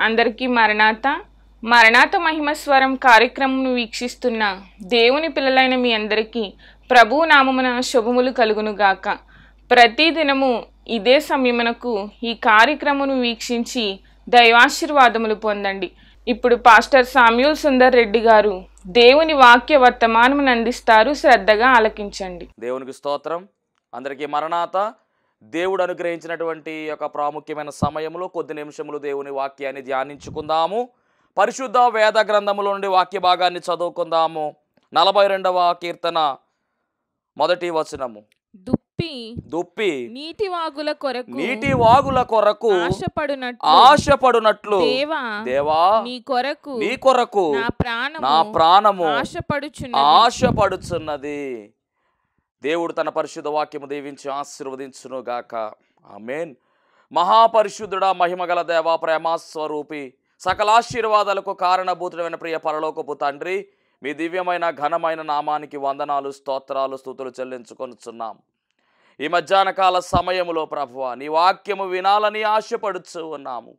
అందరికీ మరణాత మరణాత మహిమస్వరం కార్యక్రమం వీక్షిస్తున్న దేవుని పిల్లలైన మీ అందరికీ ప్రభువు నామమున శుభములు కలుగునుగాక. ప్రతిదినము ఇదే సమయమునకు ఈ కార్యక్రమను వీక్షించి దైవాశీర్వాదములు పొందండి. ఇప్పుడు పాస్టర్ సామ్యూల్ సుందర్ రెడ్డి గారు దేవుని వాక్య వర్తమానమును అందిస్తారు. శ్రద్ధగా ఆలకించండి. దేవునికి స్తోత్రం. అందరికీ మరణాత. దేవుడు అనుగ్రహించినటువంటి ఒక ప్రాముఖ్యమైన సమయంలో కొద్ది నిమిషములు దేవుని వాక్యాన్ని ధ్యానించుకుందాము. పరిశుద్ధ వేద గ్రంథములో నుండి వాక్య భాగాన్ని చదువుకుందాము. 42వ కీర్తన 1వ వచనము. దుప్పి నీటి వాగుల కొరకు ఆశపడునట్లు దేవా నీ కొరకు నా ప్రాణము ఆశపడుచున్నది. దేవుడు తన పరిశుద్ధ వాక్యము దీవించి ఆశీర్వదించును గాక. ఆమేన్. మహాపరిశుద్ధుడా, మహిమగల దేవా, ప్రేమాస్వరూపి, సకలాశీర్వాదాలకు కారణభూతుడైన ప్రియ పరలోకపు తండ్రి, మీ దివ్యమైన ఘనమైన నామానికి వందనాలు, స్తోత్రాలు, స్తుతులు చెల్లించుకొనుచున్నాం. ఈ మధ్యాహ్న కాల సమయములో ప్రభువా, నీ వాక్యము వినాలని ఆశపడుచు ఉన్నాము.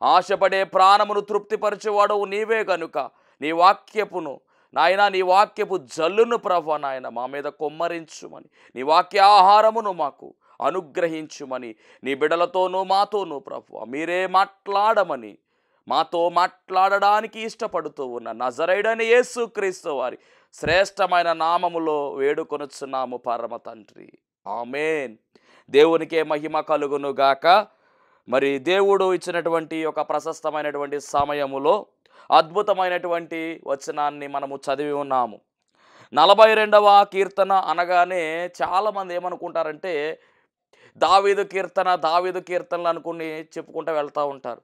ఆశపడే ప్రాణమును తృప్తిపరచువాడవు నీవే గనుక నీ వాక్యపును నాయన, నీ వాక్యపు జల్లును ప్రభువా నాయన మా మీద కొమ్మరించుమని, నీ వాక్య ఆహారమును మాకు అనుగ్రహించుమని, నీ బిడలతోనూ మాతోనూ ప్రభువా మీరే మాట్లాడమని, మాతో మాట్లాడడానికి ఇష్టపడుతూ ఉన్న నజరేయుడైన యేసుక్రీస్తు వారి శ్రేష్టమైన నామములో వేడుకొనుచున్నాము పరమ తండ్రి. ఆమేన్. దేవునికే మహిమ కలుగును గాక. మరి దేవుడు ఇచ్చినటువంటి ఒక ప్రశస్తమైనటువంటి సమయములో అద్భుతమైనటువంటి వచనాన్ని మనము చదివి ఉన్నాము. 42వ కీర్తన అనగానే చాలామంది ఏమనుకుంటారంటే దావీదు కీర్తనలు అనుకుని చెప్పుకుంటూ వెళ్తూ ఉంటారు.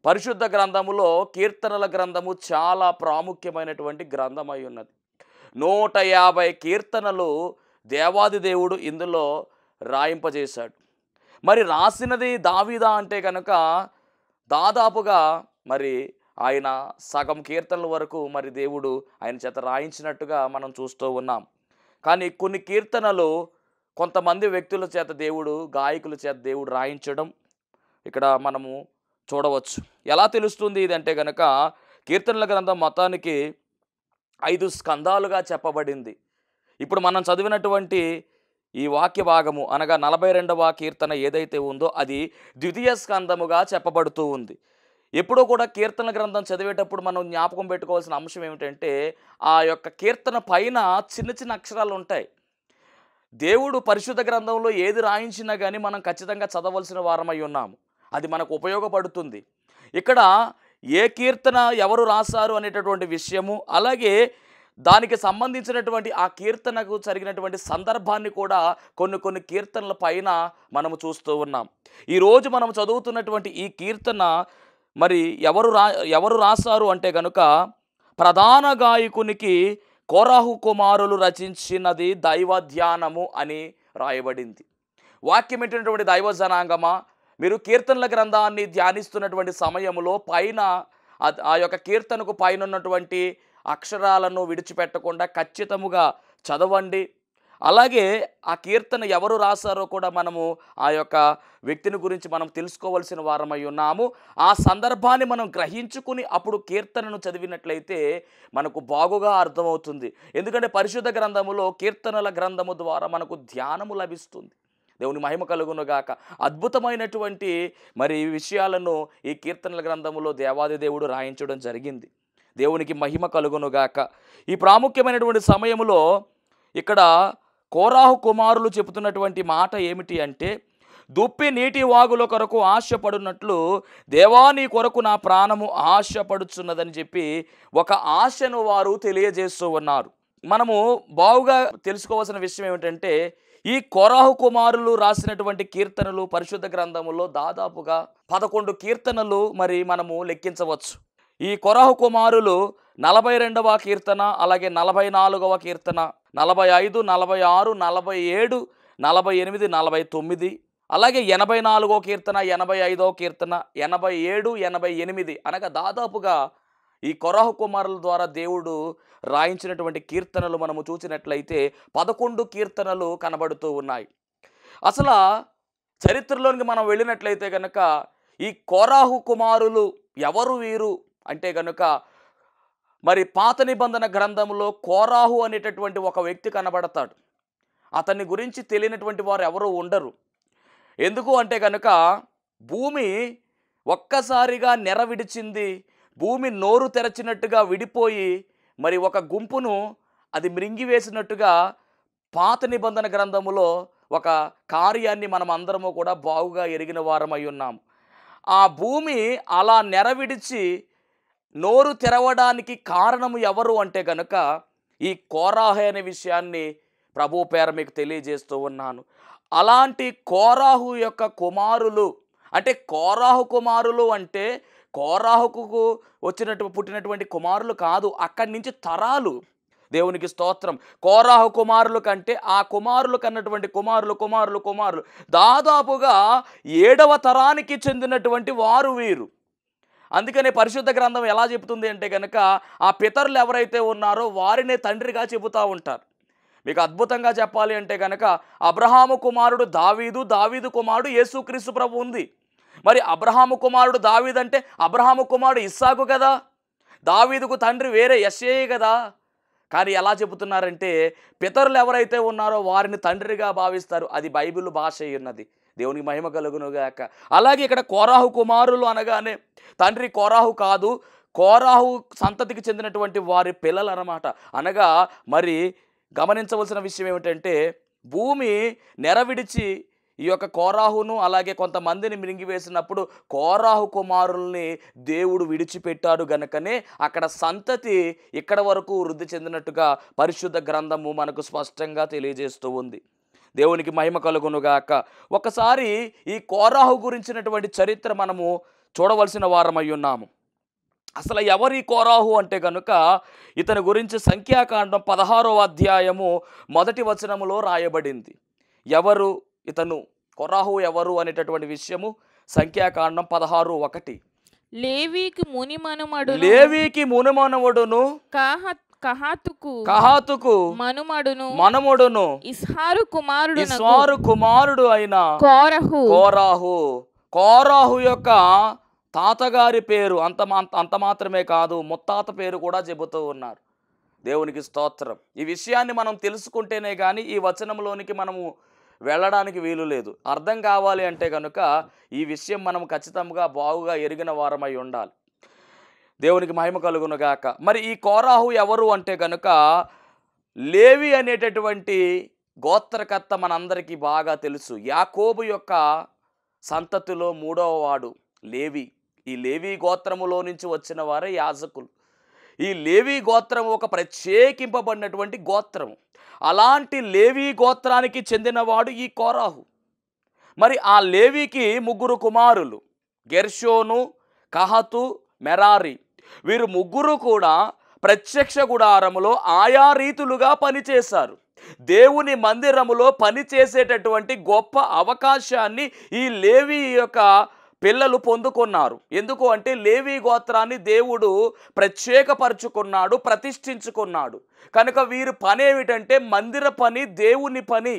పరిశుద్ధ గ్రంథములో కీర్తనల గ్రంథము చాలా ప్రాముఖ్యమైనటువంటి గ్రంథమై ఉన్నది. 150 కీర్తనలు దేవాది దేవుడు ఇందులో రాయింపజేశాడు. మరి రాసినది దావీదా అంటే కనుక దాదాపుగా మరి ఆయన సగం కీర్తనల వరకు మరి దేవుడు ఆయన చేత రాయించినట్టుగా మనం చూస్తూ ఉన్నాం. కానీ కొన్ని కీర్తనలు కొంతమంది వ్యక్తుల చేత గాయకుల చేత దేవుడు రాయించడం ఇక్కడ మనము చూడవచ్చు. ఎలా తెలుస్తుంది ఇదంటే కనుక కీర్తనల గ్రంథం మొత్తానికి 5 స్కందాలుగా చెప్పబడింది. ఇప్పుడు మనం చదివినటువంటి ఈ వాక్య భాగము అనగా 42వ కీర్తన ఏదైతే ఉందో అది ద్వితీయ స్కందముగా చెప్పబడుతూ ఉంది. ఎప్పుడూ కూడా కీర్తన గ్రంథం చదివేటప్పుడు మనం జ్ఞాపకం పెట్టుకోవాల్సిన అంశం ఏమిటంటే ఆ యొక్క కీర్తన పైన చిన్న చిన్న అక్షరాలు ఉంటాయి. దేవుడు పరిశుద్ధ గ్రంథంలో ఏది రాయించినా కానీ మనం ఖచ్చితంగా చదవలసిన వారమై ఉన్నాము. అది మనకు ఉపయోగపడుతుంది. ఇక్కడ ఏ కీర్తన ఎవరు రాశారు అనేటటువంటి విషయము, అలాగే దానికి సంబంధించినటువంటి ఆ కీర్తనకు జరిగినటువంటి సందర్భాన్ని కూడా కొన్ని కీర్తనల పైన మనము చూస్తూ ఉన్నాం. ఈరోజు మనం చదువుతున్నటువంటి ఈ కీర్తన మరి ఎవరు రాశారు అంటే కనుక ప్రధాన గాయకునికి కోరాహు కుమారులు రచించినది దైవ ధ్యానము అని రాయబడింది. వాక్యం ఏంటటువంటి దైవ జనాంగమా, మీరు కీర్తనల గ్రంథాన్ని ధ్యానిస్తున్నటువంటి సమయంలో పైన ఆ యొక్క కీర్తనకు పైన ఉన్నటువంటి అక్షరాలను విడిచిపెట్టకుండా ఖచ్చితముగా చదవండి. అలాగే ఆ కీర్తన ఎవరు రాశారో కూడా మనము ఆ యొక్క వ్యక్తిని గురించి మనం తెలుసుకోవాల్సిన వారమై ఉన్నాము. ఆ సందర్భాన్ని మనం గ్రహించుకుని అప్పుడు కీర్తనను చదివినట్లయితే మనకు బాగుగా అర్థమవుతుంది. ఎందుకంటే పరిశుద్ధ గ్రంథములో కీర్తనల గ్రంథము ద్వారా మనకు ధ్యానము లభిస్తుంది. దేవుని మహిమ కలుగునుగాక. అద్భుతమైనటువంటి మరి విషయాలను ఈ కీర్తనల గ్రంథములో దేవాది దేవుడు రాయించడం జరిగింది. దేవునికి మహిమ కలుగునుగాక. ఈ ప్రాముఖ్యమైనటువంటి సమయంలో ఇక్కడ కోరాహు కుమారులు చెబుతున్నటువంటి మాట ఏమిటి అంటే, దుప్పి నీటి వాగుల కొరకు ఆశపడునట్లు దేవా నీ కొరకు నా ప్రాణము ఆశపడుచున్నదని చెప్పి ఒక ఆశను వారు తెలియజేస్తూ ఉన్నారు. మనము బాగుగా తెలుసుకోవాల్సిన విషయం ఏమిటంటే ఈ కోరాహు కుమారులు రాసినటువంటి కీర్తనలు పరిశుద్ధ గ్రంథములో దాదాపుగా 11 కీర్తనలు మరి మనము లెక్కించవచ్చు. ఈ కోరాహు కుమారులు 42వ కీర్తన, అలాగే 44వ కీర్తన, 45, 46, 47, 48, 49, అలాగే 84వ కీర్తన, 85వ కీర్తన, 87, 88 అనగా దాదాపుగా ఈ కోరాహు కుమారుల ద్వారా దేవుడు రాయించినటువంటి కీర్తనలు మనము చూసినట్లయితే 11 కీర్తనలు కనబడుతూ ఉన్నాయి. అసలు చరిత్రలోనికి మనం వెళ్ళినట్లయితే కనుక ఈ కోరాహు కుమారులు ఎవరు వీరు అంటే కనుక మరి పాత నిబంధన గ్రంథంలో కోరాహు అనేటటువంటి ఒక వ్యక్తి కనబడతాడు. అతని గురించి తెలియనటువంటి వారు ఎవరూ ఉండరు. ఎందుకు అంటే కనుక భూమి ఒక్కసారిగా నెర విడిచింది. భూమి నోరు తెరచినట్టుగా విడిపోయి మరి ఒక గుంపును అది మృంగివేసినట్టుగా పాత నిబంధన గ్రంథములో ఒక కార్యాన్ని మనం అందరము కూడా బాగుగా ఎరిగిన వారమై ఉన్నాము. ఆ భూమి అలా నెర విడిచి నోరు తెరవడానికి కారణము ఎవరు అంటే కనుక ఈ కోరాహు అనే విషయాన్ని ప్రభు పేర మీకు తెలియజేస్తూ ఉన్నాను. అలాంటి కోరాహు యొక్క కుమారులు అంటే కోరాహు కుమారులు అంటే కోరాహుకు పుట్టినటువంటి కుమారులు కాదు, అక్కడి నుంచి తరాలు. దేవునికి స్తోత్రం. కోరాహు కుమారులు కంటే ఆ కుమారులు కన్నటువంటి కుమారులు దాదాపుగా 7వ తరానికి చెందినటువంటి వారు వీరు. అందుకనే పరిశుద్ధ గ్రంథం ఎలా చెబుతుంది అంటే కనుక ఆ పితరులు ఎవరైతే ఉన్నారో వారినే తండ్రిగా చెబుతూ ఉంటారు. మీకు అద్భుతంగా చెప్పాలి అంటే కనుక అబ్రహాము కుమారుడు దావీదు, దావీదు కుమారుడు యేసుక్రీస్తు ప్రభు ఉంది. మరి అబ్రహాము కుమారుడు దావీదు అంటే అబ్రహాము కుమారుడు ఇస్సాకు కదా, దావీదుకు తండ్రి వేరే యెష్షయి కదా. కానీ ఎలా చెబుతున్నారంటే పితరులు ఎవరైతే ఉన్నారో వారిని తండ్రిగా భావిస్తారు. అది బైబిల్ భాష ఉన్నది. దేవునికి మహిమ కలుగునుగాక. అలాగే ఇక్కడ కోరాహు కుమారులు అనగానే తండ్రి కోరాహు కాదు, కోరాహు సంతతికి చెందినటువంటి వారి పిల్లలు అన్నమాట. అనగా మరి గమనించవలసిన విషయం ఏమిటంటే భూమి నెర విడిచి ఈ యొక్క కోరాహును అలాగే కొంతమందిని మింగివేసినప్పుడు కోరాహు కుమారుల్ని దేవుడు విడిచిపెట్టాడు గనుకనే అక్కడ సంతతి ఇక్కడ వరకు వృద్ధి చెందినట్టుగా పరిశుద్ధ గ్రంథము మనకు స్పష్టంగా తెలియజేస్తూ ఉంది. దేవునికి మహిమ కలుగునుగాక. ఒకసారి ఈ కోరాహు గురించినటువంటి చరిత్ర మనము చూడవలసిన వారమై ఉన్నాము. అసలు ఎవరి కోరాహు అంటే కనుక ఇతని గురించి సంఖ్యాకాండం 16వ అధ్యాయము 1వ వచనములో రాయబడింది. ఎవరు ఇతను, కోరాహు ఎవరు అనేటటువంటి విషయము సంఖ్యాకాండం 16:1. లేవీకి మునిమనుమడును కహాతుకు మనుమడును ఇస్హారు కుమారుడు అయిన కోరాహు యొక్క తాతగారి పేరు అంత మాత్రమే కాదు, ముత్తాత పేరు కూడా చెబుతూ ఉన్నారు. దేవునికి స్తోత్రం. ఈ విషయాన్ని మనం తెలుసుకుంటేనే కానీ ఈ వచనంలోనికి మనము వెళ్ళడానికి వీలు లేదు. అర్థం కావాలి అంటే కనుక ఈ విషయం మనం ఖచ్చితంగా బాగుగా ఎరిగిన వారమై ఉండాలి. దేవునికి మహిమ కలుగునుగాక. మరి ఈ కోరాహు ఎవరు అంటే కనుక లేవి అనేటటువంటి గోత్రకర్త మనందరికీ బాగా తెలుసు. యాకోబు యొక్క సంతతిలో 3వ వాడు లేవి. ఈ లేవి గోత్రములో నుంచి వచ్చిన వారే యాజకులు. ఈ లేవి గోత్రం ఒక ప్రత్యేకింపబడినటువంటి గోత్రము. అలాంటి లేవి గోత్రానికి చెందినవాడు ఈ కోరాహు. మరి ఆ లేవికి 3 కుమారులు, గెర్షోను, కహతు, మెరారి. వీరు 3 కూడా ప్రత్యక్ష గుడారములో ఆయా రీతులుగా పనిచేశారు. దేవుని మందిరములో పనిచేసేటటువంటి గొప్ప అవకాశాన్ని ఈ లేవి యొక్క పిల్లలు పొందుకున్నారు. ఎందుకు అంటే లేవి గోత్రాన్ని దేవుడు ప్రత్యేకపరుచుకున్నాడు, ప్రతిష్ఠించుకున్నాడు. కనుక వీరు పని ఏమిటంటే మందిర పని, దేవుని పని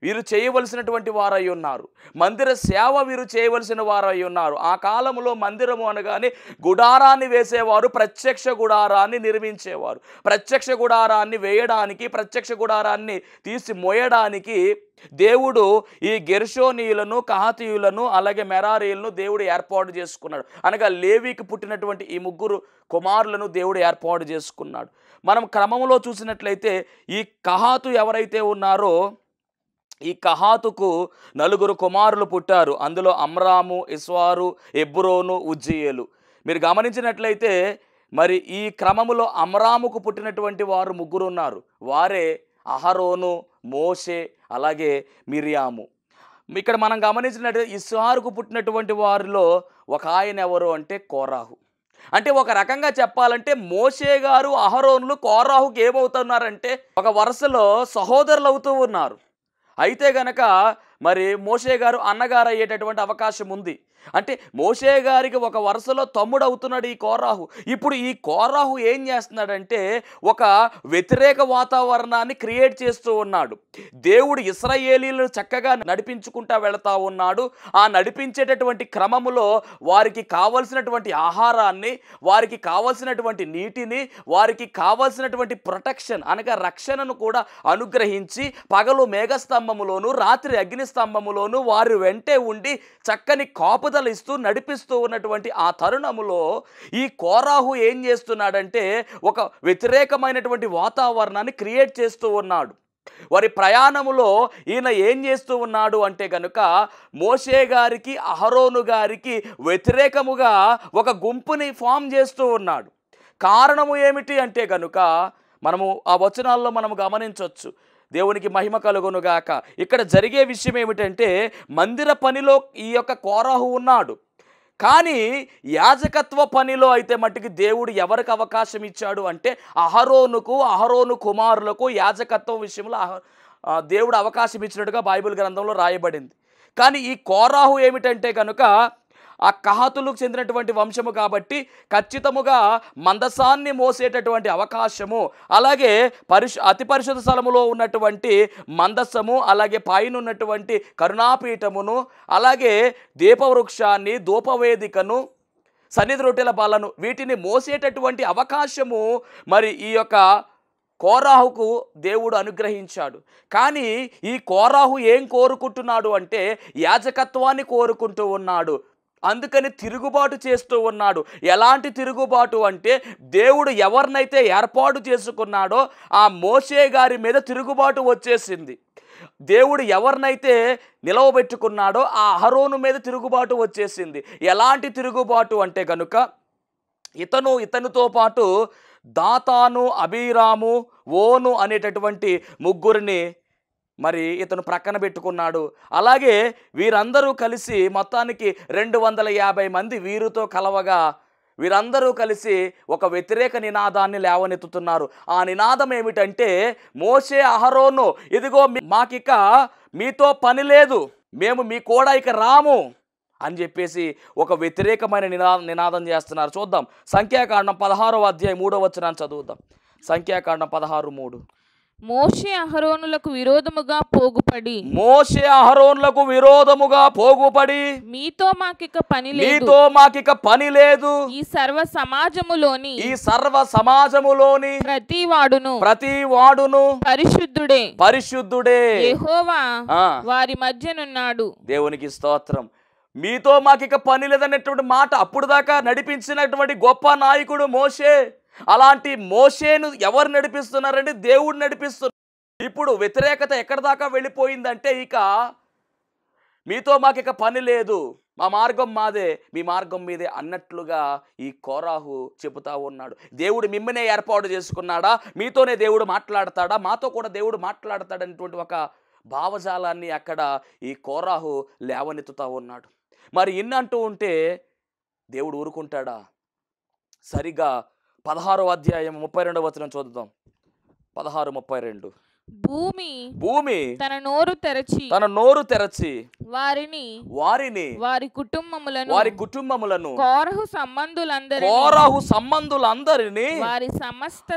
వీరు చేయవలసినటువంటి వారై ఉన్నారు. మందిర సేవ వీరు చేయవలసిన వారై ఉన్నారు. ఆ కాలంలో మందిరము అనగానే గుడారాన్ని వేసేవారు, ప్రత్యక్ష గుడారాన్ని నిర్మించేవారు. ప్రత్యక్ష గుడారాన్ని వేయడానికి, ప్రత్యక్ష గుడారాన్ని తీసి మోయడానికి దేవుడు ఈ గెర్షోనీయులను, కహాతీయులను అలాగే మెరారీయులను దేవుడు ఏర్పాటు చేసుకున్నాడు. అనగా లేవికి పుట్టినటువంటి ఈ 3 కుమారులను దేవుడు ఏర్పాటు చేసుకున్నాడు. మనం క్రమంలో చూసినట్లయితే ఈ కహాతు ఎవరైతే ఉన్నారో ఈ కహాతుకు 4 కుమారులు పుట్టారు. అందులో అమ్రాము, ఇస్వారు, ఎబ్రోను, ఉజ్జియేలు. మీరు గమనించినట్లయితే మరి ఈ క్రమములో అమ్రాముకు పుట్టినటువంటి వారు 3 ఉన్నారు. వారే అహరోను, మోషే అలాగే మిరియాము. ఇక్కడ మనం గమనించినట్లయితే ఇస్హారుకు పుట్టినటువంటి వారిలో ఒక ఆయన ఎవరు అంటే కోరాహు. అంటే ఒక రకంగా చెప్పాలంటే మోషే గారు, అహరోనులు కోరాహుకి ఏమవుతున్నారంటే ఒక వరుసలో సహోదరులు అవుతూ ఉన్నారు. అయితే గనక మరి మోషే గారు అన్నగారు అయ్యేటటువంటి అవకాశం ఉంది. అంటే మోషే గారికి ఒక వరుసలో తమ్ముడు అవుతున్నాడు ఈ కోరాహు. ఇప్పుడు ఈ కోరాహు ఏం చేస్తున్నాడంటే ఒక వ్యతిరేక వాతావరణాన్ని క్రియేట్ చేస్తూ ఉన్నాడు. దేవుడు ఇశ్రాయేలీలను చక్కగా నడిపించుకుంటా వెళతా ఉన్నాడు. ఆ నడిపించేటటువంటి క్రమములో వారికి కావలసినటువంటి ఆహారాన్ని, వారికి కావలసినటువంటి నీటిని, వారికి కావలసినటువంటి ప్రొటెక్షన్ అనగా రక్షణను కూడా అనుగ్రహించి పగలు మేఘస్తంభములోను రాత్రి అగ్నిస్తంభములోను వారి వెంటే ఉండి చక్కని కాపుదల ఇస్తూ నడిపిస్తూ ఉన్నటువంటి ఆ తరుణములో ఈ కోరాహు ఏం చేస్తున్నాడంటే ఒక వ్యతిరేకమైనటువంటి వాతావరణాన్ని క్రియేట్ చేస్తూ ఉన్నాడు. వారి ప్రయాణములో ఈయన ఏం చేస్తూ ఉన్నాడు అంటే కనుక మోషే గారికి అహరోను గారికి వ్యతిరేకముగా ఒక గుంపుని ఫామ్ చేస్తూ ఉన్నాడు. కారణము ఏమిటి అంటే కనుక మనము ఆ వచనాల్లో మనము గమనించవచ్చు. దేవునికి మహిమ కలుగునుగాక. ఇక్కడ జరిగే విషయం ఏమిటంటే మందిర పనిలో ఈ యొక్క కోరాహు ఉన్నాడు, కానీ యాజకత్వ పనిలో అయితే మట్టుకు దేవుడు ఎవరికి అవకాశం ఇచ్చాడు అంటే అహరోను కుమారులకు యాజకత్వం విషయంలో దేవుడు అవకాశం ఇచ్చినట్టుగా బైబిల్ గ్రంథంలో రాయబడింది. కానీ ఈ కోరాహు ఏమిటంటే కనుక ఆ కహాతులకు చెందినటువంటి వంశము కాబట్టి ఖచ్చితముగా మందసాన్ని మోసేటటువంటి అవకాశము, అలాగే అతి పరిశుద్ధ స్థలములో ఉన్నటువంటి మందసము, అలాగే పైన ఉన్నటువంటి కరుణాపీఠమును, అలాగే దీపవృక్షాన్ని, ధూపవేదికను, సన్నిధి రొట్టెల బలను వీటిని మోసేటటువంటి అవకాశము మరి ఈ యొక్క కోరాహుకు దేవుడు అనుగ్రహించాడు. కానీ ఈ కోరాహు ఏం కోరుకుంటున్నాడు అంటే యాజకత్వాన్ని కోరుకుంటూ ఉన్నాడు. అందుకని తిరుగుబాటు చేస్తూ ఉన్నాడు. ఎలాంటి తిరుగుబాటు అంటే దేవుడు ఎవరినైతే ఏర్పాటు చేసుకున్నాడో ఆ మోషే గారి మీద తిరుగుబాటు వచ్చేసింది. దేవుడు ఎవరినైతే నిలవబెట్టుకున్నాడో ఆ అహరోను మీద తిరుగుబాటు వచ్చేసింది. ఎలాంటి తిరుగుబాటు అంటే కనుక ఇతనితో పాటు దాతాను, అబీరాము, ఓను అనేటటువంటి ముగ్గురిని మరి ఇతను ప్రక్కన పెట్టుకున్నాడు. అలాగే వీరందరూ కలిసి మొత్తానికి 250 మంది వీరితో కలవగా వీరందరూ కలిసి ఒక వ్యతిరేక నినాదాన్ని లేవనెత్తుతున్నారు. ఆ నినాదం ఏమిటంటే మోషే, అహరోను, ఇదిగో మాకిక మీతో పని లేదు, మేము మీ కూడా ఇక రాము అని చెప్పేసి ఒక వ్యతిరేకమైన నినాదం చేస్తున్నారు. చూద్దాం సంఖ్యాకాండం 16వ అధ్యాయం 3వ వచనాన్ని చదువుదాం. సంఖ్యాకాండం 16:3. మోషే అహరోనులకు విరోధముగా పోగుపడి మీతో మాకిక పని లేదు, ఈ సర్వ సమాజములోని ప్రతి వాడును పరిశుద్ధుడే యెహోవా వారి మధ్యనున్నాడు. దేవునికి స్తోత్రం. మీతో మాకిక పని లేదనేటువంటి మాట అప్పుడు దాకా నడిపించినటువంటి గొప్ప నాయకుడు మోషే. అలాంటి మోషేను ఎవరు నడిపిస్తున్నారంటే దేవుడు నడిపిస్తున్నారు. ఇప్పుడు వ్యతిరేకత ఎక్కడి దాకా వెళ్ళిపోయిందంటే ఇక మీతో మాకిక పని లేదు, మా మార్గం మాదే, మీ మార్గం మీదే అన్నట్లుగా ఈ కోరాహు చెబుతా ఉన్నాడు. దేవుడు మిమ్మల్నే ఏర్పాటు చేసుకున్నాడా, మీతోనే దేవుడు మాట్లాడతాడా, మాతో కూడా దేవుడు మాట్లాడతాడనేటువంటి ఒక భావజాలాన్ని అక్కడ ఈ కోరాహు లేవనెత్తుతా ఉన్నాడు. మరి ఇన్నంటూ ఉంటే దేవుడు ఊరుకుంటాడా? సరిగా 16వ అధ్యాయం 32వ వచనం చూద్దాం. 16:32. భూమి తన నోరు తెరచి వారిని వారి కుటుంబములను కోరహు సంబంధులందరినీ వారి సమస్త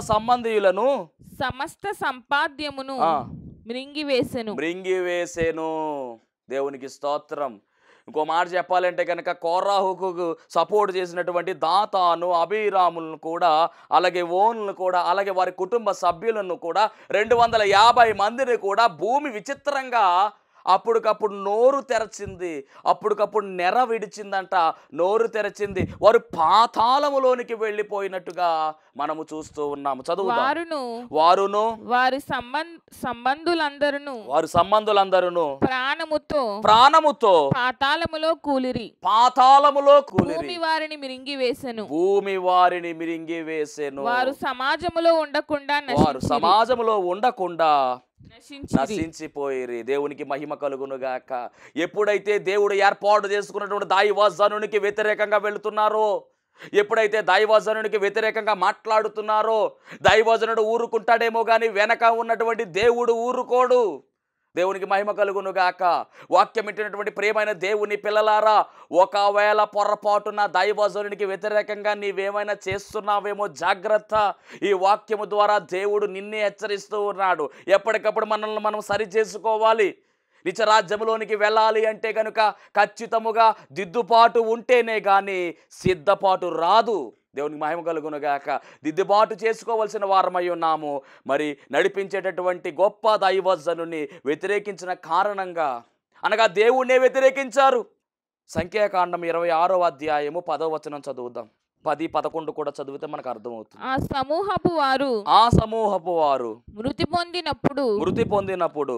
సంబంధీయులను సమస్త సంపాద్యమును మృంగివేసెను. దేవునికి స్తోత్రం. ఇంకో మాట చెప్పాలంటే కనుక కోరాహుకు సపోర్ట్ చేసినటువంటి దాతాను, అబీరాములను కూడా, అలాగే ఓనులను కూడా, అలాగే వారి కుటుంబ సభ్యులను కూడా 250 మందిని కూడా భూమి విచిత్రంగా అప్పటికప్పుడు నోరు తెరచింది. అప్పటికప్పుడు నెర విడిచిందంట, నోరు తెరచింది. వారు పాతాళములోనికి వెళ్ళిపోయినట్టుగా మనము చూస్తూ ఉన్నాము. చదువుదాం. వారును వారి సంబంధులందరూ ప్రాణముతో పాతాళములో కూలిరి. భూమి వారిని మిరింగివేసెను. వారు సమాజములో ఉండకుండా నశించిపోయిరి. దేవునికి మహిమ కలుగునుగాక. ఎప్పుడైతే దేవుడు ఏర్పాటు చేసుకున్నటువంటి దైవజనునికి వ్యతిరేకంగా వెళుతున్నారో, ఎప్పుడైతే దైవజనునికి వ్యతిరేకంగా మాట్లాడుతున్నారో, దైవజనుడు ఊరుకుంటాడేమో కానీ వెనక ఉన్నటువంటి దేవుడు ఊరుకోడు. దేవునికి మహిమ కలుగును గాక. వాక్యం వింటున్నటువంటి ప్రియమైన దేవుని పిల్లలారా, ఒకవేళ పొరపాటున దైవజనునికి వ్యతిరేకంగా నీవేమైనా చేస్తున్నావేమో జాగ్రత్త. ఈ వాక్యము ద్వారా దేవుడు నిన్నే హెచ్చరిస్తూ ఉన్నాడు. ఎప్పటికప్పుడు మనల్ని మనం సరి చేసుకోవాలి. నిత్యరాజ్యంలోనికి వెళ్ళాలి అంటే కనుక ఖచ్చితముగా దిద్దుబాటు ఉంటేనే కానీ సిద్ధపాటు రాదు. దేవునికి మహిమ కలుగును గాక. దిద్దుబాటు చేసుకోవలసిన వారమై ఉన్నాము. మరి నడిపించేటటువంటి గొప్ప దైవజనుని వ్యతిరేకించిన కారణంగా, అనగా దేవుణ్ణే వ్యతిరేకించారు. సంఖ్యాకాండం 26వ అధ్యాయము 10వ వచనం చదువుదాం. 10, 11 కూడా చదివితే మనకు అర్థమవుతుంది. ఆ సమూహపు వారు మృతి పొందినప్పుడు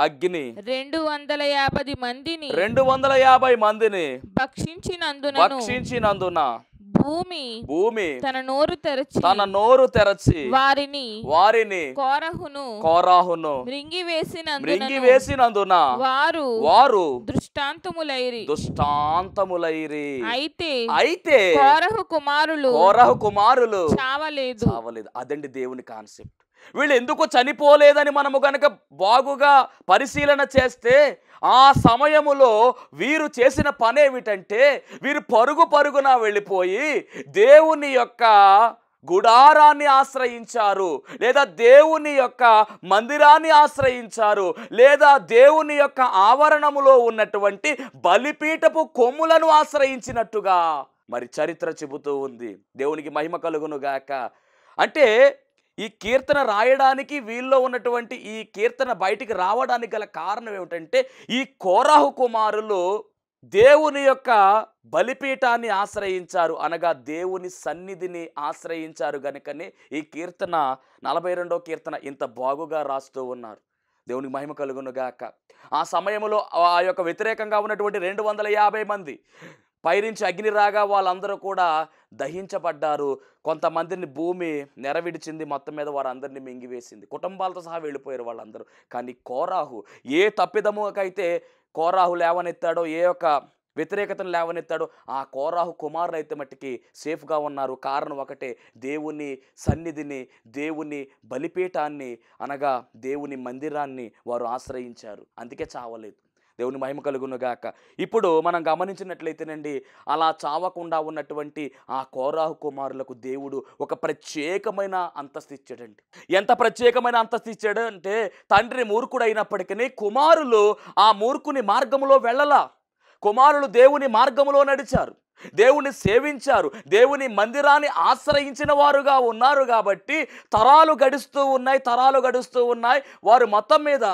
అగ్ని 250 మందిని భక్షించినందున భూమి తన నోరు తెరచి వారిని కోరాహును మృంగివేసినందున వారు దృష్టాంతములైరి. అయితే కోరహు కుమారులు చావలేదు. అదండి దేవుని కాన్సెప్ట్. వీళ్ళు ఎందుకు చనిపోలేదని మనము కనుక బాగుగా పరిశీలన చేస్తే, ఆ సమయములో వీరు చేసిన పని ఏమిటంటే, వీరు పరుగున వెళ్ళిపోయి దేవుని యొక్క గుడారాన్ని ఆశ్రయించారు, లేదా దేవుని యొక్క మందిరాన్ని ఆశ్రయించారు, లేదా దేవుని యొక్క ఆవరణములో ఉన్నటువంటి బలిపీఠపు కొమ్ములను ఆశ్రయించినట్టుగా మరి చరిత్ర చెబుతూ ఉంది. దేవునికి మహిమ కలుగును గాక. అంటే ఈ కీర్తన రాయడానికి, వీళ్ళలో ఉన్నటువంటి ఈ కీర్తన బయటికి రావడానికి గల కారణం ఏమిటంటే, ఈ కోరాహు కుమారులు దేవుని యొక్క బలిపీఠాన్ని ఆశ్రయించారు, అనగా దేవుని సన్నిధిని ఆశ్రయించారు గనుకనే ఈ కీర్తన 42వ కీర్తన ఇంత బాగుగా రాస్తూ ఉన్నారు. దేవునికి మహిమ కలుగును గాక. ఆ సమయంలో ఆ యొక్క వ్యతిరేకంగా ఉన్నటువంటి 250 మంది పైనుంచి అగ్ని రాగా వాళ్ళందరూ కూడా దహించబడ్డారు. కొంతమందిని భూమి నెరవిడిచింది, మొత్తం మీద వారందరినీ మింగివేసింది. కుటుంబాలతో సహా వెళ్ళిపోయారు వాళ్ళందరూ. కానీ కోరాహు ఏ తప్పిదముకైతే కోరాహు లేవనెత్తాడో, ఏ యొక్క వ్యతిరేకతను లేవనెత్తాడో, ఆ కోరాహు కుమారులు అయితే మట్టికి సేఫ్గా ఉన్నారు. కారణం ఒకటే, దేవుని సన్నిధిని, దేవుని బలిపీఠాన్ని, అనగా దేవుని మందిరాన్ని వారు ఆశ్రయించారు. అందుకే చావలేదు. దేవుని మహిమ కలుగును గాక. ఇప్పుడు మనం గమనించినట్లయితేనండి, అలా చావకుండా ఉన్నటువంటి ఆ కోరాహు కుమారులకు దేవుడు ఒక ప్రత్యేకమైన అంతస్తు ఇచ్చాడండి. ఎంత ప్రత్యేకమైన అంతస్తు ఇచ్చాడు అంటే, తండ్రి మూర్ఖుడు అయినప్పటికీ కుమారులు ఆ మూర్ఖుని మార్గంలో వెళ్ళలా. కుమారులు దేవుని మార్గంలో నడిచారు, దేవుని సేవించారు, దేవుని మందిరాన్ని ఆశ్రయించిన వారుగా ఉన్నారు. కాబట్టి తరాలు గడుస్తూ ఉన్నాయి. వారు మొత్తం మీద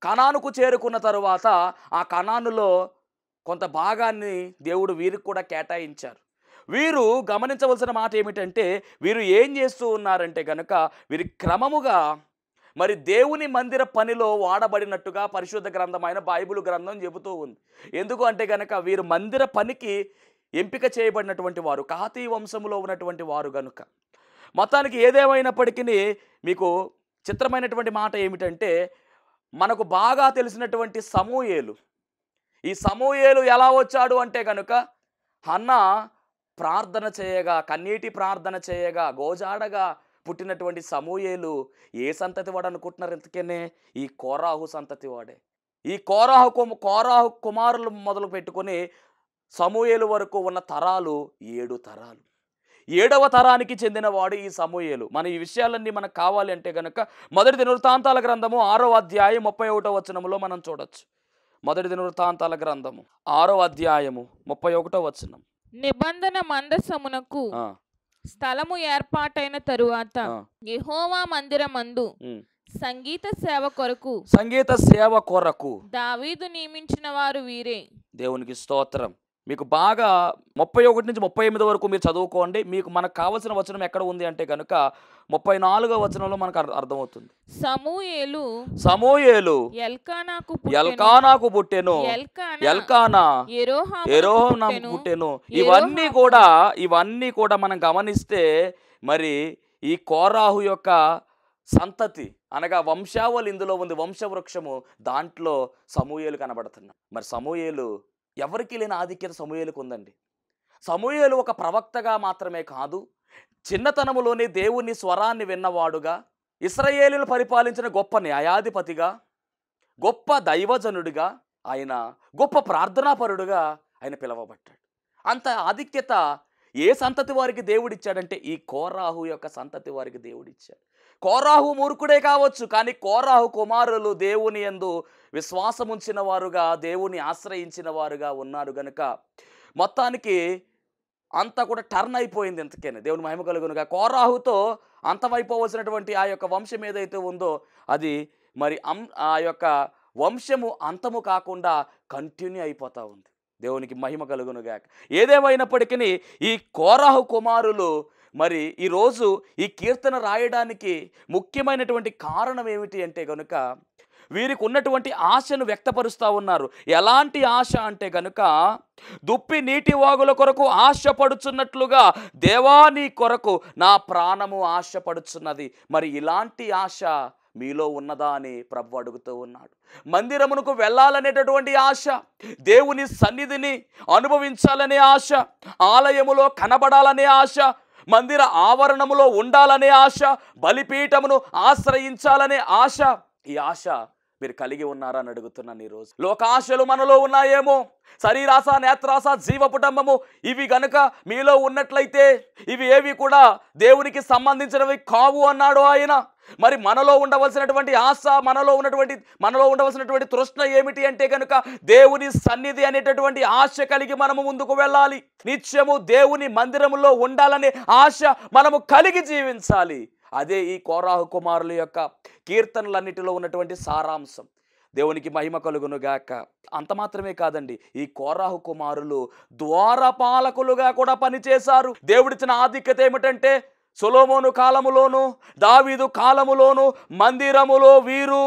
కనానుకు చేరుకున్న తరువాత ఆ కనానులో కొంత భాగాన్ని దేవుడు వీరికి కూడా కేటాయించారు. వీరు గమనించవలసిన మాట ఏమిటంటే, వీరు ఏం చేస్తూ ఉన్నారంటే కనుక, వీరి క్రమముగా మరి దేవుని మందిర పనిలో వాడబడినట్టుగా పరిశుద్ధ గ్రంథమైన బైబిల్ గ్రంథం చెబుతూ ఉంది. ఎందుకు అంటే కనుక, వీరు మందిర పనికి ఎంపిక చేయబడినటువంటి వారు, కహాతీ వంశములో ఉన్నటువంటి వారు గనుక. మొత్తానికి ఏదేమైనప్పటికీ మీకు చిత్రమైనటువంటి మాట ఏమిటంటే, మనకు బాగా తెలిసినటువంటి సమూయేలు, ఈ సమూయేలు ఎలా వచ్చాడు అంటే కనుక, హన్న ప్రార్థన చేయగా, కన్నీటి ప్రార్థన చేయగా గోజాడగా పుట్టినటువంటి సమూయేలు ఏ సంతతి వాడు అనుకుంటున్నారు? ఇంతకనే ఈ కోరాహు సంతతి వాడే. ఈ కోరాహు కుమారులు మొదలు పెట్టుకొని సమూయేలు వరకు ఉన్న తరాలు 7 తరాలు. 7వ తరానికి చెందినవాడు ఈ సమూయేలు. మన ఈ విషయాలన్నీ మనకు కావాలి అంటే కనుక మొదటి దినవృత్తాంతాల గ్రంథము 6వ అధ్యాయం 31వ వచనములో మనం చూడొచ్చు. మొదటి దినవృత్తాంతాల గ్రంథము 6వ అధ్యాయము 31వ వచనం. నిబంధన మందసమునకు స్థలము ఏర్పాటైన తరువాత యెహోవా మందిరమందు సంగీత సేవ కొరకు దావీదు నియమించిన వారు వీరే. దేవునికి స్తోత్రం. మీకు బాగా 31 నుంచి 38 వరకు మీరు చదువుకోండి. మీకు మనకు కావాల్సిన వచనం ఎక్కడ ఉంది అంటే కనుక 34వ వచనంలో మనకు అర్థమవుతుంది. సమూయేలు ఎల్కానాకు పుట్టెను, ఎల్కానా యెరోహాముకు పుట్టెను. ఇవన్నీ కూడా మనం గమనిస్తే మరి ఈ కోరాహు యొక్క సంతతి, అనగా వంశావళి ఇందులో ఉంది, వంశవృక్షము. దాంట్లో సమూయేలు కనబడుతున్నాం. మరి సమూయేలు ఎవరికి లేని ఆధిక్యత సమూయేలుకు ఉందండి. సమూయేలు ఒక ప్రవక్తగా మాత్రమే కాదు, చిన్నతనములోనే దేవుని స్వరాన్ని విన్నవాడుగా, ఇశ్రాయేలును పరిపాలించిన గొప్ప న్యాయాధిపతిగా, గొప్ప దైవజనుడిగా ఆయన, గొప్ప ప్రార్థనాపరుడుగా ఆయన పిలువబడ్డాడు. అంత ఆధిక్యత ఏ సంతతి వారికి దేవుడిచ్చాడంటే ఈ కోరాహు యొక్క సంతతి వారికి దేవుడిచ్చాడు. కోరాహు మూర్ఖుడే కావచ్చు, కానీ కోరాహు కుమారులు దేవుని యందు విశ్వాసం ఉంచిన వారుగా, దేవుని ఆశ్రయించిన వారుగా ఉన్నారు గనుక మొత్తానికి అంతా కూడా టర్న్ అయిపోయింది. ఇంతకేనే దేవుని మహిమ కలుగునుగా. కోరాహుతో అంతమైపోవలసినటువంటి ఆ యొక్క వంశం ఏదైతే ఉందో అది మరి ఆ యొక్క వంశము అంతము కాకుండా కంటిన్యూ అయిపోతూ ఉంది. దేవునికి మహిమ కలుగునుగాక. ఏదేమైనప్పటికీ ఈ కోరాహు కుమారులు మరి ఈరోజు ఈ కీర్తన రాయడానికి ముఖ్యమైనటువంటి కారణం ఏమిటి అంటే కనుక వీరికి ఉన్నటువంటి ఆశను వ్యక్తపరుస్తూ ఉన్నారు. ఎలాంటి ఆశ అంటే కనుక దుప్పి నీటి వాగుల కొరకు ఆశపడుచున్నట్లుగా దేవా నీ కొరకు నా ప్రాణము ఆశపడుచున్నది. మరి ఇలాంటి ఆశ మీలో ఉన్నదా అని ప్రభు అడుగుతూ ఉన్నాడు. మందిరమునకు వెళ్ళాలనేటటువంటి ఆశ, దేవుని సన్నిధిని అనుభవించాలనే ఆశ, ఆలయములో కనబడాలనే ఆశ, మందిర ఆవరణములో ఉండాలనే ఆశ, బలిపీఠమును ఆశ్రయించాలనే ఆశ, ఈ ఆశ మీరు కలిగి ఉన్నారా అని అడుగుతున్నాను ఈరోజు. లోకాశలు మనలో ఉన్నాయేమో, శరీరాశ, నేత్రాశ, జీవపుటంబము, ఇవి గనుక మీలో ఉన్నట్లయితే ఇవి ఏవి కూడా దేవునికి సంబంధించినవి కావు అన్నాడు ఆయన. మరి మనలో ఉండవలసినటువంటి ఆశ, మనలో ఉండవలసినటువంటి తృష్ణ ఏమిటి అంటే కనుక దేవుని సన్నిధి అనేటటువంటి ఆశ కలిగి మనము ముందుకు వెళ్ళాలి. నిత్యము దేవుని మందిరములో ఉండాలనే ఆశ మనము కలిగి జీవించాలి. అదే ఈ కోరాహు కుమారుల యొక్క కీర్తనలన్నిటిలో ఉన్నటువంటి సారాంశం. దేవునికి మహిమ కలుగునుగాక. అంత మాత్రమే కాదండి, ఈ కోరాహు కుమారులు ద్వారపాలకులుగా కూడా పనిచేశారు. దేవుడిచ్చిన ఆధిక్యత ఏమిటంటే సొలొమోను కాలములోను, దావీదు కాలములోను మందిరములో వీరు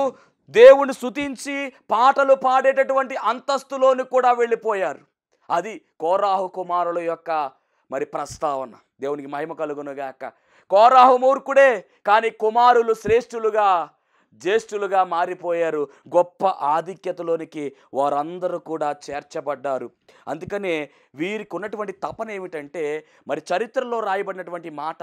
దేవుని స్తుతించి పాటలు పాడేటటువంటి అంతస్తులోని కూడా వెళ్ళిపోయారు. అది కోరాహు కుమారుల యొక్క మరి ప్రస్తావన. దేవునికి మహిమ కలుగునుగాక. కోరాహు మూర్ఖుడే, కానీ కుమారులు శ్రేష్ఠులుగా, జ్యేష్ఠులుగా మారిపోయారు. గొప్ప ఆధిక్యతలోనికి వారందరూ కూడా చేర్చబడ్డారు. అందుకనే వీరికి ఉన్నటువంటి తపన ఏమిటంటే మరి చరిత్రలో రాయబడినటువంటి మాట,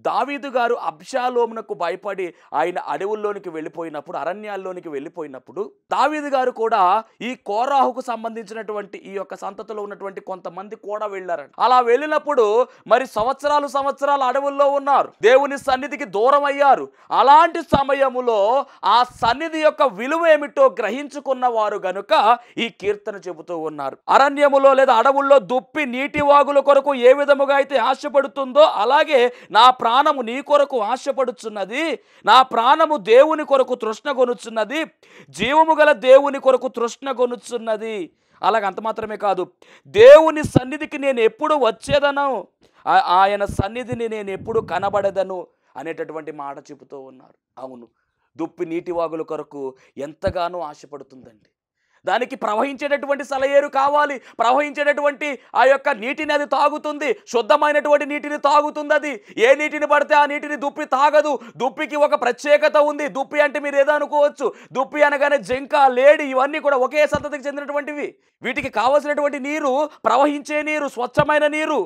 దావీదు గారు అబ్షాలోమునకు భయపడి ఆయన అడవుల్లోనికి వెళ్ళిపోయినప్పుడు, అరణ్యాల్లోనికి వెళ్ళిపోయినప్పుడు దావీదు గారు కూడా ఈ కోరాహుకు సంబంధించినటువంటి ఈ యొక్క సంతతిలో ఉన్నటువంటి కొంతమంది కూడా వెళ్ళారంట. అలా వెళ్ళినప్పుడు మరి సంవత్సరాలు అడవుల్లో ఉన్నారు, దేవుని సన్నిధికి దూరం అయ్యారు. అలాంటి సమయములో ఆ సన్నిధి యొక్క విలువ ఏమిటో గ్రహించుకున్న వారు గనుక ఈ కీర్తన చెబుతూ ఉన్నారు. అరణ్యములో లేదా అడవుల్లో దుప్పి నీటి వాగుల కొరకు ఏ విధముగా అయితే ఆశపడుతుందో అలాగే నా ప్రాణము నీ కొరకు ఆశపడుచున్నది, నా ప్రాణము దేవుని కొరకు తృష్ణ కొనుచున్నది, జీవము గల దేవుని కొరకు తృష్ణ కొనుచున్నది. అలాగే అంత మాత్రమే కాదు, దేవుని సన్నిధికి నేను ఎప్పుడు వచ్చేదను, ఆయన సన్నిధిని నేను ఎప్పుడు కనబడదను అనేటటువంటి మాట చెబుతూ ఉన్నారు. అవును, దుప్పి నీటి వాగుల కొరకు ఎంతగానో ఆశపడుతుందండి. దానికి ప్రవహించేటటువంటి సెలయేరు కావాలి, ప్రవహించేటటువంటి ఆ యొక్క నీటిని అది తాగుతుంది, శుద్ధమైనటువంటి నీటిని తాగుతుంది. అది ఏ నీటిని పడితే ఆ నీటిని దుప్పి తాగదు. దుప్పికి ఒక ప్రత్యేకత ఉంది. దుప్పి అంటే మీరు ఏదో అనుకోవచ్చు, దుప్పి అనగానే జింక, లేడి ఇవన్నీ కూడా ఒకే సంతతికి చెందినటువంటివి. వీటికి కావలసినటువంటి నీరు ప్రవహించే నీరు, స్వచ్ఛమైన నీరు,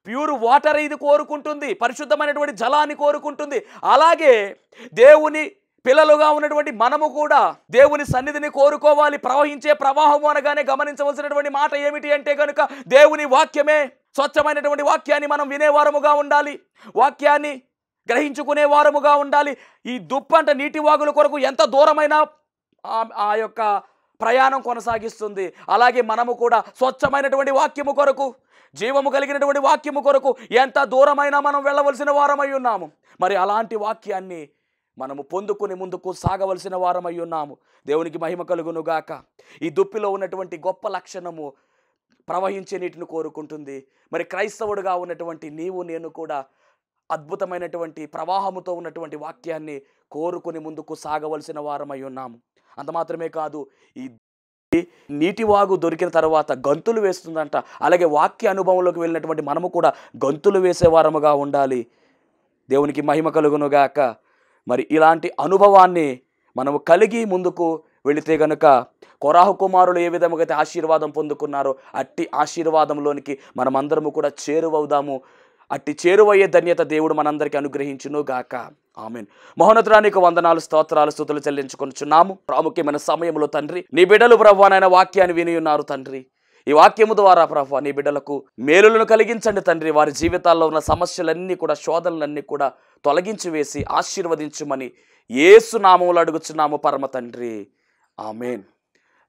ప్యూర్ వాటర్ ఇది కోరుకుంటుంది, పరిశుద్ధమైనటువంటి జలాన్ని కోరుకుంటుంది. అలాగే దేవుని పిల్లలుగా ఉన్నటువంటి మనము కూడా దేవుని సన్నిధిని కోరుకోవాలి. ప్రవహించే ప్రవాహము అనగానే గమనించవలసినటువంటి మాట ఏమిటి అంటే కనుక దేవుని వాక్యమే. స్వచ్ఛమైనటువంటి వాక్యాన్ని మనం వినేవారముగా ఉండాలి, వాక్యాన్ని గ్రహించుకునే వారముగా ఉండాలి. ఈ దుప్పంట నీటి వాగుల కొరకు ఎంత దూరమైనా ఆ యొక్క ప్రయాణం కొనసాగిస్తుంది. అలాగే మనము కూడా స్వచ్ఛమైనటువంటి వాక్యము కొరకు, జీవము కలిగినటువంటి వాక్యము కొరకు ఎంత దూరమైనా మనం వెళ్ళవలసిన వారమై ఉన్నాము. మరి అలాంటి వాక్యాన్ని మనము పొందుకుని ముందుకు సాగవలసిన వారమై ఉన్నాము. దేవునికి మహిమ కలుగునుగాక. ఈ దుప్పిలో ఉన్నటువంటి గొప్ప లక్షణము ప్రవహించే నీటిని కోరుకుంటుంది. మరి క్రైస్తవుడుగా ఉన్నటువంటి నీవు నేను కూడా అద్భుతమైనటువంటి ప్రవాహముతో ఉన్నటువంటి వాక్యాన్ని కోరుకుని ముందుకు సాగవలసిన వారమై ఉన్నాము. అంత మాత్రమే కాదు, ఈ నీటి వాగు దొరికిన తర్వాత గంతులు వేస్తుందంట. అలాగే వాక్య అనుభవంలోకి వెళ్ళినటువంటి మనము కూడా గంతులు వేసే వారముగా ఉండాలి. దేవునికి మహిమ కలుగునుగాక. మరి ఇలాంటి అనుభవాన్ని మనము కలిగి ముందుకు వెళితే గనుక కోరాహు కుమారులు ఏ విధముగా అయితే ఆశీర్వాదం పొందుకున్నారో అట్టి ఆశీర్వాదంలోనికి మనమందరము కూడా చేరువవుదాము. అట్టి చేరువయ్యే ధన్యత దేవుడు మనందరికీ అనుగ్రహించును గాక. ఆమేన్. మహోన్నతునికి వందనాలు, స్తోత్రాలు, స్తుతులు చెల్లించుకొనుచున్నాము. ప్రాముఖ్యమైన సమయంలో తండ్రి, నీ బిడ్డలు ప్రభువా నాయన వాక్యాన్ని విని ఉన్నారు తండ్రి. ఈ వాక్యము ద్వారా ప్రభువా నీ బిడ్డలకు మేలులను కలిగించండి తండ్రి. వారి జీవితాల్లో ఉన్న సమస్యలన్నీ కూడా, శోధనలన్నీ కూడా తొలగించి వేసి ఆశీర్వదించుమని యేసు నామములో అడుగుచున్నాము పరమ తండ్రి. ఆమేన్.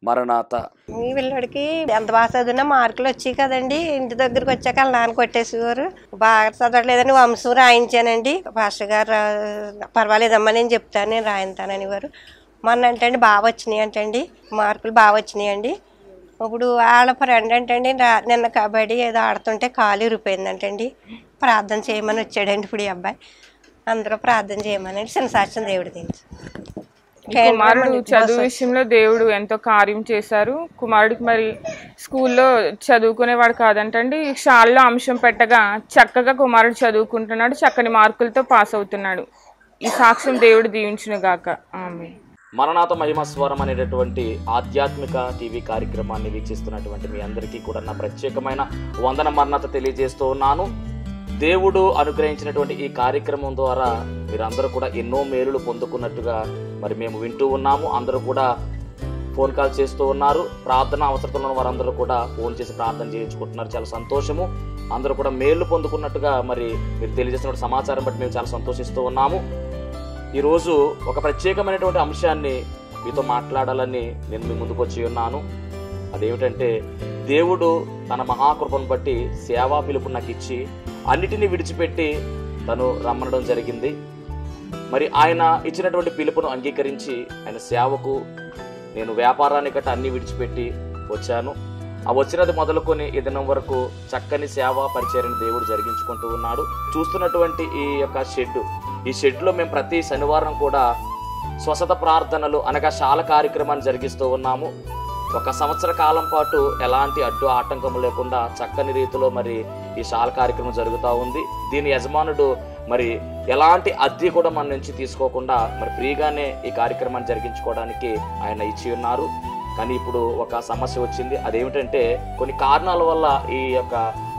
మరణాత. మీ పిల్లడికి ఎంత బాగా చదివినా మార్కులు వచ్చాయి కదండి. ఇంటి దగ్గరికి వచ్చాక వాళ్ళ నాన్న కొట్టేసేవారు. బాగా చదవట్లేదని వంశం రాయించానండి. పాస్టర్ గారు పర్వాలేదమ్మా నేను చెప్తాను, నేను రాయింతానని వారు. మొన్న అంటండి బాగా వచ్చినాయి అంటండి, మార్కులు బాగా వచ్చినాయి అండి. ఇప్పుడు వాళ్ళ ఫ్రెండ్ అంటండి నిన్న కబడ్డీ ఏదో ఆడుతుంటే కాలు ఇరిపోయిందంటండి. ప్రార్థన చేయమని వచ్చాడండి ఇప్పుడు ఈ అబ్బాయి. అందరూ ప్రార్థన చేయమని చిన్న సాక్ష్యం దేవుడు తెలుసు. కుమారుడు చదువు విషయంలో దేవుడు ఎంతో కార్యం చేశారు. కుమారుడికి మరి స్కూల్లో చదువుకునేవాడు కాదంటండి. షాల్లో అంశం పెట్టగా చక్కగా కుమారుడు చదువుకుంటున్నాడు, చక్కని మార్కులతో పాస్ అవుతున్నాడు. ఈ సాక్ష్యం దేవుడు దీవించును గాక. ఆమేన్. మరణాత మహిమస్వరం అనేటటువంటి ఆధ్యాత్మిక టీవీ కార్యక్రమాన్ని వీక్షిస్తున్నటువంటి మీ అందరికీ కూడా నా ప్రత్యేకమైన వందన మరణాత తెలియజేస్తూ ఉన్నాను. దేవుడు అనుగ్రహించినటువంటి ఈ కార్యక్రమం ద్వారా మీరందరూ కూడా ఎన్నో మేలులు పొందుకున్నట్టుగా మరి మేము వింటూ ఉన్నాము. అందరూ కూడా ఫోన్ కాల్ చేస్తూ ఉన్నారు. ప్రార్థన అవసరతలో ఉన్న వారందరూ కూడా ఫోన్ చేసి ప్రార్థన చేయించుకుంటున్నారు. చాలా సంతోషము. అందరూ కూడా మేలు పొందుకున్నట్టుగా మరి మీరు తెలియజేసిన సమాచారం బట్టి మేము చాలా సంతోషిస్తూ ఉన్నాము. ఈరోజు ఒక ప్రత్యేకమైనటువంటి అంశాన్ని మీతో మాట్లాడాలని నేను మీ ముందుకు వచ్చి ఉన్నాను. అదేమిటంటే, దేవుడు తన మహాకృపను బట్టి సేవా పిలుపు నాకు ఇచ్చి అన్నిటినీ విడిచిపెట్టి తను రమ్మనడం జరిగింది. మరి ఆయన ఇచ్చినటువంటి పిలుపును అంగీకరించి ఆయన సేవకు నేను వ్యాపారాన్ని గట్ట అన్ని విడిచిపెట్టి వచ్చాను. ఆ వచ్చినది మొదలుకొని ఈ దినం వరకు చక్కని సేవా పరిచర్యను దేవుడు జరిగించుకుంటూ ఉన్నాడు. చూస్తున్నటువంటి ఈ యొక్క ఈ షెడ్లో మేము ప్రతి శనివారం కూడా స్వస్థత ప్రార్థనలు అనగా శాల కార్యక్రమాన్ని జరిగిస్తూ ఉన్నాము. 1 సంవత్సర కాలం పాటు ఎలాంటి అడ్డు ఆటంకము లేకుండా చక్కని రీతిలో మరి ఈ శాల కార్యక్రమం జరుగుతూ ఉంది. దీని యజమానుడు మరి ఎలాంటి అద్దె కూడా మన నుంచి తీసుకోకుండా మరి ఫ్రీగానే ఈ కార్యక్రమాన్ని జరిగించుకోవడానికి ఆయన ఇచ్చి ఉన్నారు. కానీ ఇప్పుడు ఒక సమస్య వచ్చింది. అదేమిటంటే, కొన్ని కారణాల వల్ల ఈ యొక్క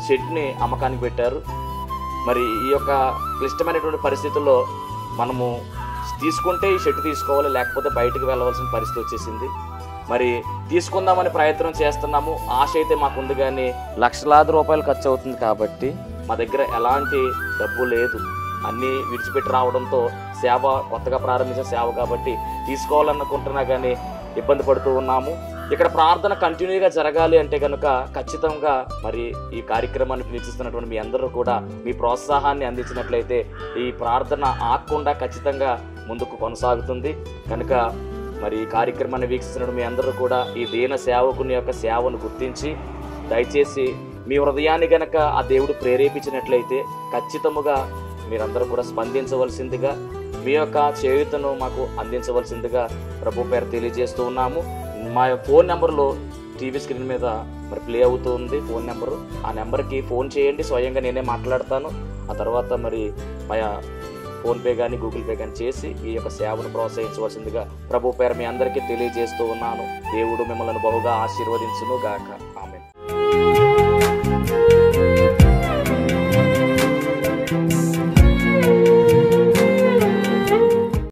షెడ్ని అమ్మకానికి పెట్టారు. మరి ఈ యొక్క క్లిష్టమైనటువంటి పరిస్థితుల్లో మనము తీసుకుంటే ఈ షెడ్ తీసుకోవాలి, లేకపోతే బయటకు వెళ్ళవలసిన పరిస్థితి వచ్చేసింది. మరి తీసుకుందామని ప్రయత్నం చేస్తున్నాము. ఆశ అయితే మాకుంది, కానీ లక్షలాది రూపాయలు ఖర్చు అవుతుంది కాబట్టి మా దగ్గర ఎలాంటి డబ్బు లేదు. అన్నీ విడిచిపెట్టి రావడంతో సేవ కొత్తగా ప్రారంభించిన సేవ కాబట్టి తీసుకోవాలనుకుంటున్నా కానీ ఇబ్బంది పడుతూ ఉన్నాము. ఇక్కడ ప్రార్థన కంటిన్యూగా జరగాలి అంటే కనుక ఖచ్చితంగా మరి ఈ కార్యక్రమాన్ని వీక్షిస్తున్నటువంటి మీ అందరూ కూడా మీ ప్రోత్సాహాన్ని అందించినట్లయితే ఈ ప్రార్థన ఆగకుండా ఖచ్చితంగా ముందుకు కొనసాగుతుంది. కనుక మరి ఈ కార్యక్రమాన్ని వీక్షిస్తున్న మీ అందరూ కూడా ఈ దీన సేవకుని యొక్క సేవను గుర్తించి దయచేసి మీ హృదయాన్ని గనక ఆ దేవుడు ప్రేరేపించినట్లయితే ఖచ్చితముగా మీరందరూ కూడా స్పందించవలసిందిగా, మీ యొక్క చేయూతను మాకు అందించవలసిందిగా ప్రభు పేరు తెలియజేస్తూ ఉన్నాము. మా ఫోన్ నెంబర్లో టీవీ స్క్రీన్ మీద మరి ప్లే అవుతూ ఉంది ఫోన్ నెంబరు. ఆ నెంబర్కి ఫోన్ చేయండి, స్వయంగా నేనే మాట్లాడతాను. ఆ తర్వాత మరి మా ఫోన్పే కానీ గూగుల్ పే కానీ చేసి ఈ యొక్క సేవను ప్రోత్సహించవలసిందిగా ప్రభు పేరు మీ అందరికీ తెలియజేస్తూ ఉన్నాను. దేవుడు మిమ్మల్ని బహుగా ఆశీర్వదించును గాక. ఆమేన్.